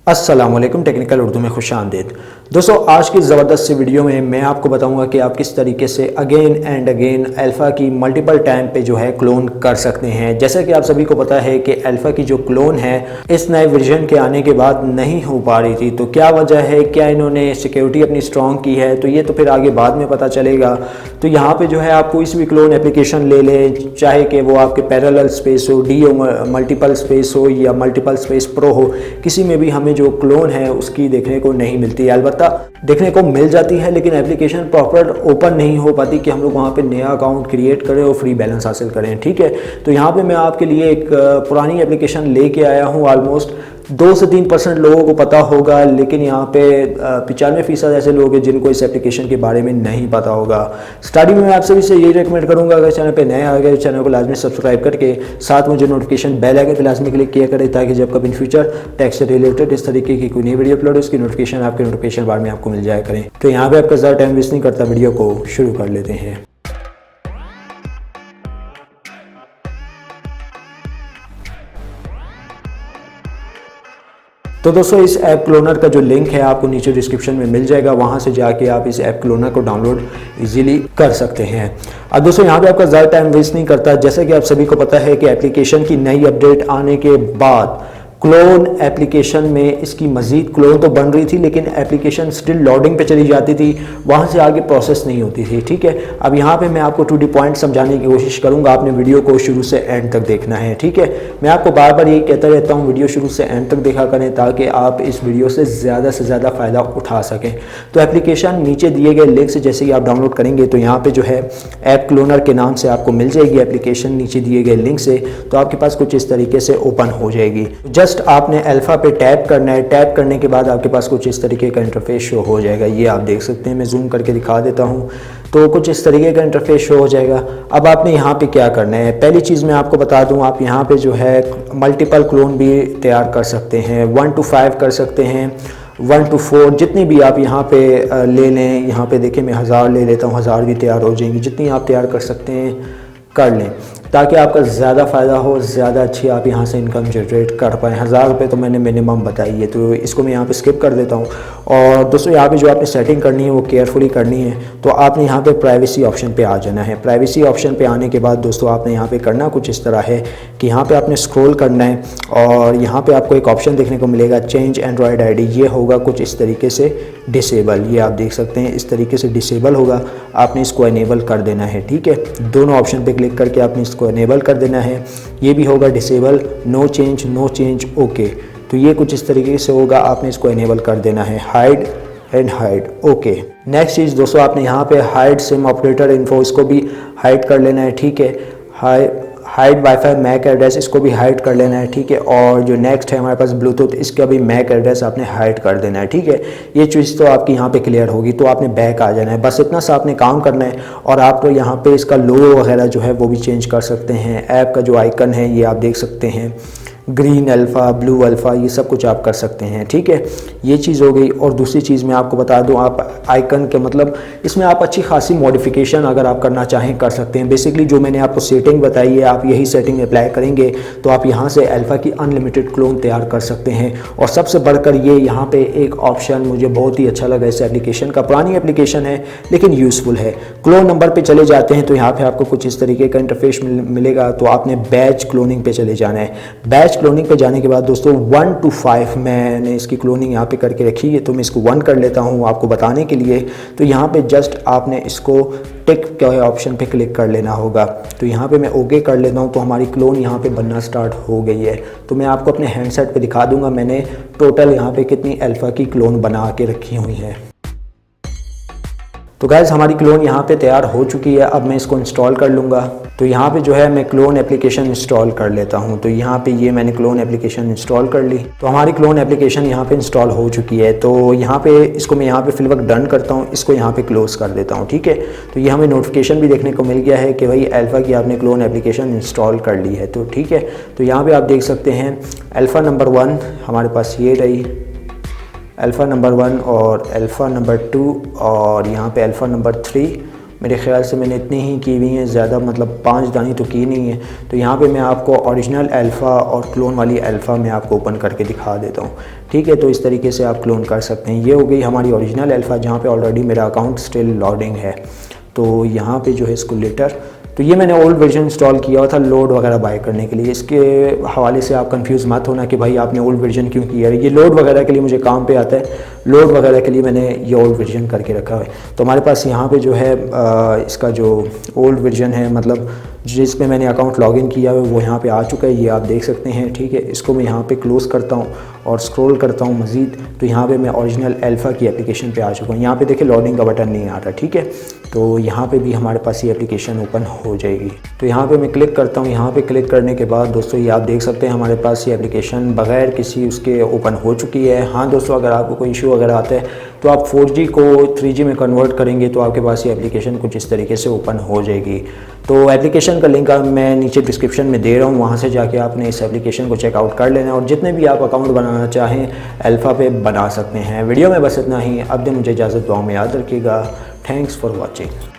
अस्सलामुअलैकुम, टेक्निकल उर्दू में खुश आमदीद। दोस्तों, आज की ज़बरदस्त सी वीडियो में मैं आपको बताऊंगा कि आप किस तरीके से अगेन एंड अगेन अल्फ़ा की मल्टीपल टाइम पे जो है क्लोन कर सकते हैं। जैसा कि आप सभी को पता है कि अल्फ़ा की जो क्लोन है इस नए वर्जन के आने के बाद नहीं हो पा रही थी। तो क्या वजह है, क्या इन्होंने सिक्योरिटी अपनी स्ट्रॉन्ग की है, तो ये तो फिर आगे बाद में पता चलेगा। तो यहाँ पर जो है आप कोई सी भी क्लोन एप्लीकेशन ले लें, चाहे कि वो आपके पैरेलल स्पेस हो, डी हो, मल्टीपल स्पेस हो या मल्टीपल स्पेस प्रो हो, किसी में भी हमें जो क्लोन है उसकी देखने को नहीं मिलती है। अलबत्ता देखने को मिल जाती है लेकिन एप्लीकेशन प्रॉपर ओपन नहीं हो पाती कि हम लोग वहाँ पे नया अकाउंट क्रिएट करें और फ्री बैलेंस हासिल करें। ठीक है, तो यहाँ पे मैं आपके लिए एक पुरानी एप्लीकेशन लेके आया हूँ। ऑलमोस्ट 2 से 3% लोगों को पता होगा, लेकिन यहाँ पे 95% ऐसे लोग हैं जिनको इस एप्लीकेशन के बारे में नहीं पता होगा। स्टार्टिंग में मैं आप सभी से यही रिकमेंड करूँगा, अगर चैनल पे नए आ गए तो चैनल को लाजमी सब्सक्राइब करके साथ में जो नोटिफिकेशन बेल आइकन पे लाजमी क्लिक किया करें, ताकि जब कभी इन फ्यूचर टैक्स से रिलेटेड इस तरीके की कोई नई वीडियो अपलोड हो उसकी नोटिफिकेशन आपके नोटिफिकेशन बार में आपको मिल जाया करें। तो यहाँ पर आपका ज़्यादा टाइम वेस्ट नहीं करता, वीडियो को शुरू कर लेते हैं। तो दोस्तों, इस ऐप क्लोनर का जो लिंक है आपको नीचे डिस्क्रिप्शन में मिल जाएगा, वहाँ से जाके आप इस ऐप क्लोनर को डाउनलोड इजीली कर सकते हैं। अब दोस्तों, यहाँ पे आपका ज़्यादा टाइम वेस्ट नहीं करता। जैसा कि आप सभी को पता है कि एप्लीकेशन की नई अपडेट आने के बाद क्लोन एप्लीकेशन में इसकी मज़ीद क्लोन तो बन रही थी, लेकिन एप्लीकेशन स्टिल लोडिंग पे चली जाती थी, वहाँ से आगे प्रोसेस नहीं होती थी। ठीक है, अब यहाँ पे मैं आपको टू दी पॉइंट समझाने की कोशिश करूँगा। आपने वीडियो को शुरू से एंड तक देखना है। ठीक है, मैं आपको बार बार यही कहता रहता हूँ, वीडियो शुरू से एंड तक देखा करें ताकि आप इस वीडियो से ज़्यादा फ़ायदा उठा सकें। तो एप्लीकेशन नीचे दिए गए लिंक से जैसे कि आप डाउनलोड करेंगे तो यहाँ पर जो है ऐप क्लोनर के नाम से आपको मिल जाएगी एप्लीकेशन नीचे दिए गए लिंक से। तो आपके पास कुछ इस तरीके से ओपन हो जाएगी। जस्ट आपने अल्फ़ा पे टैप करना है। टैप करने के बाद आपके पास कुछ इस तरीके का इंटरफेस शो हो जाएगा। ये आप देख सकते हैं, मैं जूम करके दिखा देता हूँ। तो कुछ इस तरीके का इंटरफेस शो हो जाएगा। अब आपने यहाँ पे क्या करना है, पहली चीज़ मैं आपको बता दूँ, आप यहाँ पे जो है मल्टीपल क्लोन भी तैयार कर सकते हैं। 1 to 5 कर सकते हैं, 1 to 4, जितनी भी आप यहाँ पे ले लें। यहाँ पे देखिए मैं 1000 ले लेता हूँ, 1000 भी तैयार हो जाएंगी। जितनी आप तैयार कर सकते हैं कर लें, ताकि आपका ज़्यादा फ़ायदा हो, ज़्यादा अच्छी आप यहाँ से इनकम जनरेट कर पाएँ। 1000 रुपये तो मैंने मिनिमम बताई है, तो इसको मैं यहाँ पे स्किप कर देता हूँ। और दोस्तों, यहाँ पे जो आपने सेटिंग करनी है वो केयरफुली करनी है। तो आपने यहाँ पे प्राइवेसी ऑप्शन पे आ जाना है। प्राइवेसी ऑप्शन पे आने के बाद दोस्तों आपने यहाँ पे करना कुछ इस तरह है कि यहाँ पे आपने स्क्रॉल करना है और यहाँ पे आपको एक ऑप्शन देखने को मिलेगा, चेंज एंड्रॉयड ID। ये होगा कुछ इस तरीके से डिसेबल। ये आप देख सकते हैं, इस तरीके से डिसेबल होगा, आपने इसको इनेबल कर देना है। ठीक है, दोनों ऑप्शन पे क्लिक करके आपने इसको इनेबल कर देना है। ये भी होगा डिसेबल, नो चेंज ओके। तो ये कुछ इस तरीके से होगा, आपने इसको इनेबल कर देना है, hide and hide okay. Next चीज़ दोस्तों, आपने यहाँ पे हाइड सिम ऑपरेटर इन्फो, इसको भी हाइड कर लेना है। ठीक है, हाइड वाईफाई मैक एड्रेस, इसको भी हाइड कर लेना है। ठीक है, और जो नेक्स्ट है हमारे पास ब्लूटूथ, इसका भी मैक एड्रेस आपने हाइड कर देना है। ठीक है, ये चीज़ तो आपकी यहाँ पे क्लियर होगी। तो आपने बैक आ जाना है, बस इतना सा आपने काम करना है। और आप तो यहाँ पे इसका लोगो वगैरह जो है वो भी चेंज कर सकते हैं। ऐप का जो आइकन है ये आप देख सकते हैं, ग्रीन अल्फ़ा, ब्लू अल्फ़ा, ये सब कुछ आप कर सकते हैं। ठीक है, ये चीज़ हो गई। और दूसरी चीज़ मैं आपको बता दूं, आप आइकन के मतलब इसमें आप अच्छी खासी मॉडिफिकेशन अगर आप करना चाहें कर सकते हैं। बेसिकली जो मैंने आपको सेटिंग बताई है, आप यही सेटिंग अप्लाई करेंगे तो आप यहाँ से अल्फ़ा की अनलिमिटेड क्लोन तैयार कर सकते हैं। और सबसे बढ़कर ये यहाँ पे एक ऑप्शन मुझे बहुत ही अच्छा लगा इस एप्लीकेशन का। पुरानी एप्लीकेशन है लेकिन यूज़फुल है। क्लोन नंबर पर चले जाते हैं तो यहाँ पर आपको कुछ इस तरीके का इंटरफेस मिलेगा। तो आपने बैच क्लोनिंग पर चले जाना है। बैच क्लोनिंग पे जाने के बाद दोस्तों 1 to 5 मैंने इसकी क्लोनिंग यहाँ पे करके रखी है, तो मैं इसको 1 कर लेता हूँ आपको बताने के लिए। तो यहाँ पे जस्ट आपने इसको टिक के ऑप्शन पे क्लिक कर लेना होगा। तो यहाँ पे मैं ओके कर लेता हूँ, तो हमारी क्लोन यहाँ पे बनना स्टार्ट हो गई है। तो मैं आपको अपने हैंडसेट पे दिखा दूंगा मैंने टोटल यहाँ पे कितनी अल्फ़ा की क्लोन बना के रखी हुई है। तो गाइस, हमारी क्लोन यहाँ पे तैयार हो चुकी है। अब मैं इसको इंस्टॉल कर लूँगा। तो यहाँ पे जो है मैं क्लोन एप्लीकेशन इंस्टॉल कर लेता हूँ। तो यहाँ पे ये मैंने क्लोन एप्लीकेशन इंस्टॉल कर ली। तो हमारी क्लोन एप्लीकेशन यहाँ पे इंस्टॉल हो चुकी है। तो यहाँ पे इसको मैं यहाँ पे फिल वक्त डन करता हूँ, इसको यहाँ पे क्लोज़ कर देता हूँ। ठीक है, तो ये हमें नोटिफिकेशन भी देखने को मिल गया है कि भाई अल्फ़ा की आपने क्लोन एप्लीकेशन इंस्टॉल कर ली है। तो ठीक है, तो यहाँ पर आप देख सकते हैं अल्फ़ा नंबर 1 हमारे पास ये रही, अल्फ़ा नंबर 1 और अल्फ़ा नंबर 2 और यहाँ पे अल्फ़ा नंबर 3 मेरे ख्याल से मैंने इतनी ही की हुई हैं, ज़्यादा मतलब 5 दानी तो की नहीं है। तो यहाँ पे मैं आपको ओरिजिनल अल्फ़ा और क्लोन वाली अल्फ़ा मैं आपको ओपन करके दिखा देता हूँ, ठीक है। तो इस तरीके से आप क्लोन कर सकते हैं। ये हो गई हमारी ओरिजिनल अल्फ़ा जहाँ पे ऑलरेडी मेरा अकाउंट स्टिल लोडिंग है। तो यहाँ पे जो है इसको लेटर, तो ये मैंने ओल्ड वर्जन इंस्टॉल किया हुआ था लोड वगैरह बाय करने के लिए। इसके हवाले से आप कंफ्यूज मत होना कि भाई आपने ओल्ड वर्जन क्यों किया है। ये लोड वगैरह के लिए मुझे काम पे आता है, लोड वगैरह के लिए मैंने ये ओल्ड वर्जन करके रखा है। तो हमारे पास यहाँ पे जो है इसका जो ओल्ड वर्जन है, मतलब जिस पे मैंने अकाउंट लॉगिन किया है वो यहाँ पे आ चुका है, ये आप देख सकते हैं, ठीक है। इसको मैं यहाँ पे क्लोज़ करता हूँ और स्क्रॉल करता हूँ मज़ीद, तो यहाँ पे मैं ओरिजिनल अल्फ़ा की एप्लीकेशन पे आ चुका हूँ। यहाँ पे देखिए लोडिंग का बटन नहीं आ रहा, ठीक है। तो यहाँ पे भी हमारे पास ये एप्लीकेशन ओपन हो जाएगी। तो यहाँ पे मैं क्लिक करता हूँ। यहाँ पे क्लिक करने के बाद दोस्तों ये आप देख सकते हैं हमारे पास ये एप्लीकेशन बग़ैर किसी उसके ओपन हो चुकी है। हाँ दोस्तों, अगर आपको कोई इशू वगैरह आता है तो आप 4G को 3G में कन्वर्ट करेंगे तो आपके पास ये एप्लीकेशन कुछ इस तरीके से ओपन हो जाएगी। तो एप्लीकेशन का लिंक मैं नीचे डिस्क्रिप्शन में दे रहा हूँ, वहाँ से जाके आपने इस एप्लीकेशन को चेकआउट कर लेना और जितने भी आप अकाउंट बनाना चाहें अल्फ़ा पे बना सकते हैं। वीडियो में बस इतना ही। अब दे मुझे इजाज़त, दुआ में याद रखिएगा। Thanks for watching.